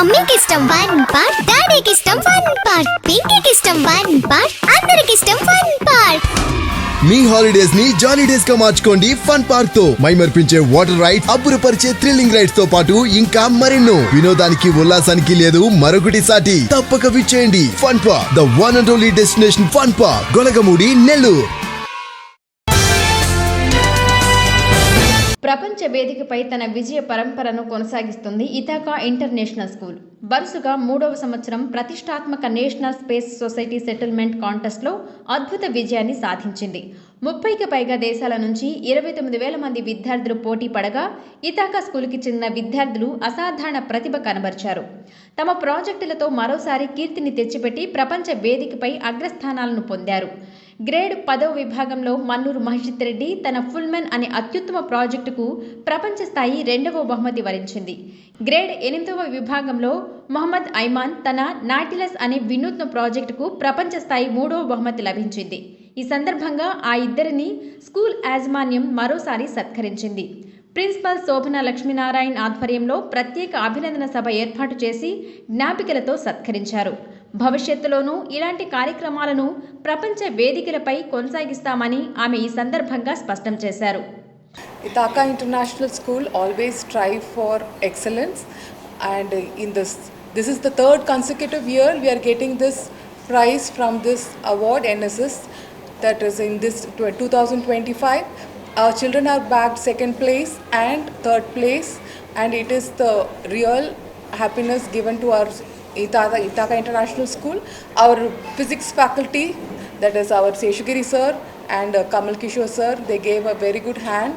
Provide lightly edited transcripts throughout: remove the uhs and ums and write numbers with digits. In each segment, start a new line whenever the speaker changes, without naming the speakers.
మమ్మీకి ఇష్టం one part, డాడీకి ఇష్టం వన్ పార్ట్, పింకీకి ఇష్టం వన్ పార్ట్, అందరికి ఇష్టం వన్ పార్ట్.
మీ హాలిడేస్ ని జాలీ డేస్ గా మార్చుకోండి ఫన్ పార్క్ తో. మైమర్పించే వాటర్ రైడ్, అబ్బురపరిచే థ్రిల్లింగ్ రైడ్స్ తో పాటు ఇంకా మరెన్నో. వినోదానికి ఉల్లాసానికి లేదు మరొకటి సాటి. తప్పక విచ్చేయండి fun park, the one and only destination fun park, Golagamudi, Nellore.
ప్రపంచ వేదికపై తన విజయ పరంపరను కొనసాగిస్తుంది ఇథాకా ఇంటర్నేషనల్ స్కూల్. వరుసగా 3వ సంవత్సరం ప్రతిష్టాత్మక నేషనల్ స్పేస్ సొసైటీ సెటిల్మెంట్ కాంటెస్ట్లో అద్భుత విజయాన్ని సాధించింది. 30కి పైగా దేశాల నుంచి 29,000 మంది విద్యార్థులు పోటీ పడగా ఇథాకా స్కూల్కి చెందిన విద్యార్థులు అసాధారణ ప్రతిభ కనబరిచారు. తమ ప్రాజెక్టులతో మరోసారి కీర్తిని తెచ్చిపెట్టి ప్రపంచ వేదికపై అగ్రస్థానాలను పొందారు. గ్రేడ్ 10వ విభాగంలో మన్నూరు మహిషిత్ రెడ్డి తన ఫుల్మెన్ అనే అత్యుత్తమ ప్రాజెక్టుకు ప్రపంచ స్థాయి 2వ బహుమతి వరించింది. గ్రేడ్ 8వ విభాగంలో మొహమ్మద్ ఐమాన్ తన నాటిలస్ అనే వినూత్న ప్రాజెక్టుకు ప్రపంచ స్థాయి 3వ బహుమతి లభించింది. ఈ సందర్భంగా ఆ ఇద్దరిని స్కూల్ యాజమాన్యం మరోసారి సత్కరించింది. ప్రిన్సిపల్ శోభన లక్ష్మీనారాయణ్ ఆధ్వర్యంలో ప్రత్యేక అభినందన సభ ఏర్పాటు చేసి జ్ఞాపికలతో సత్కరించారు. భవిష్యత్తులోనూ ఇలాంటి కార్యక్రమాలను ప్రపంచ వేదికలపై కొనసాగిస్తామని ఆమె ఈ సందర్భంగా స్పష్టం చేశారు.
Ithaka International School always strive for excellence, and this is the third consecutive year we are getting this prize from this award NSS, that is in this 2025. Our children are bagged second place and third place, and it is the real happiness given to our Ithaka International School. Our physics faculty, that is our Seshagiri sir and Kamal Kishore sir, they gave a very good hand,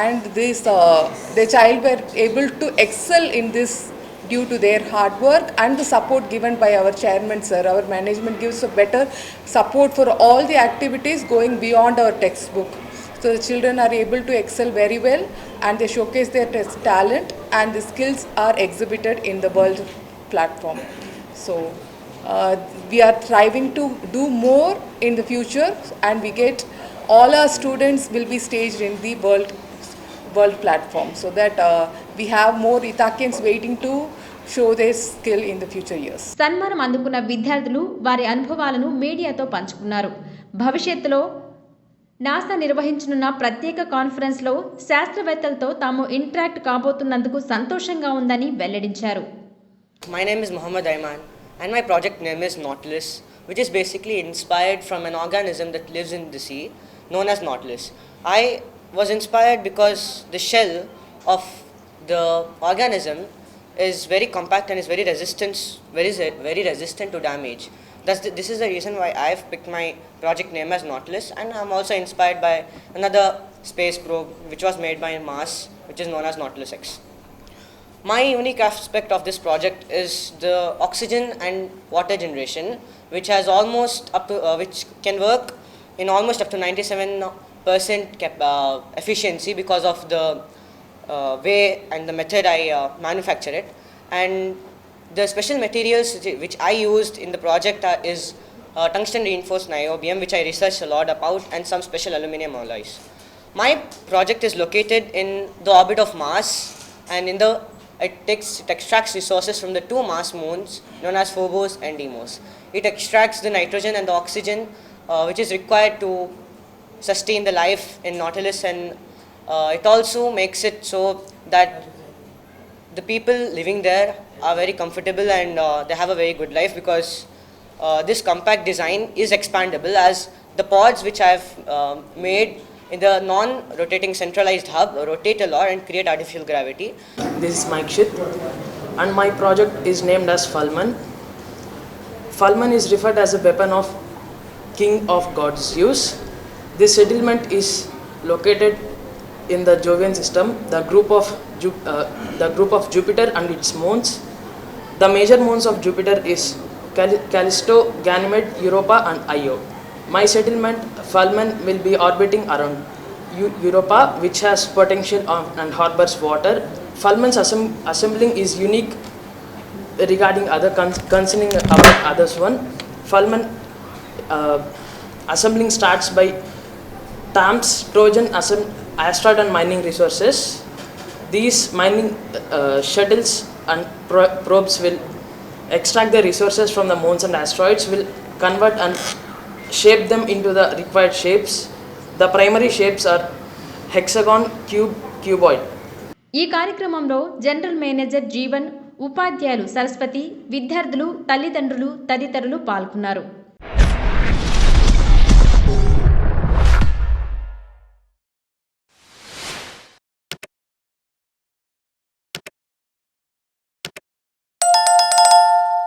and the child were able to excel in this due to their hard work and the support given by our chairman sir. Our management gives a better support for all the activities going beyond our textbook. So the children are able to excel very well, and they showcase their talent, and the skills are exhibited in the world platform. So we are striving to do more in the future, and we get all our students will be staged in the world platform, so that we have more Ithakians waiting to show their skill in the future years.
సన్మానం అందుకున్న విద్యార్థులు వారి అనుభవాలను మీడియాతో పంచుకున్నారు. భవిష్యత్తులో NASA నిర్వహించనున్న ప్రత్యేక కాన్ఫరెన్స్లో శాస్త్రవేత్తలతో తాము ఇంటరాక్ట్ కాబోతున్నందుకు సంతోషంగా ఉందని వెల్లడించారు.
My name is Mohammad Ayman, and my project name is Nautilus, which is basically inspired from an organism that lives in the sea known as Nautilus. I was inspired because the shell of the organism is very compact and is very resistant to damage. This is the reason why I've picked my project name as Nautilus, and I'm also inspired by another space probe which was made by Mars, which is known as Nautilus X. My unique aspect of this project is the oxygen and water generation, which has almost which can work in almost up to 97% efficiency because of the way and the method I manufacture it. And the special materials which I used in the project is tungsten reinforced niobium, which I researched a lot about, and some special aluminum alloys. My project is located in the orbit of Mars, and it extracts resources from the 2 Mars moons known as Phobos and Deimos. It extracts the nitrogen and the oxygen which is required to sustain the life in Nautilus, and it also makes it so that the people living there are very comfortable, and they have a very good life, because this compact design is expandable, as the pods which I have made in the non-rotating centralized hub rotate a lot and create artificial gravity.
This is Mike Shit, and my project is named as Fulmen. Fulmen is referred as a weapon of King of Gods Zeus. This settlement is located in the Jovian system, the group of Jupiter and its moons. The major moons of Jupiter is Callisto, Ganymede, Europa, and Io. My settlement Fulmen will be orbiting around Europa, which has potential and harbors water. Fulmen's assembling is unique regarding other concerning about others one. Fulmen assembling starts by TAMS, Trojan asteroid and mining resources. These mining shuttles and probes will extract the resources from the moons and asteroids, will convert and shape them into the required shapes. The primary shapes are hexagon, cube, cuboid.
ఈ కార్యక్రమంలో general manager Jeevan, ఉపాధ్యాయులు సరస్వతి, విద్యార్థులు, తల్లిదండ్రులు తదితరులు పాల్గొన్నారు.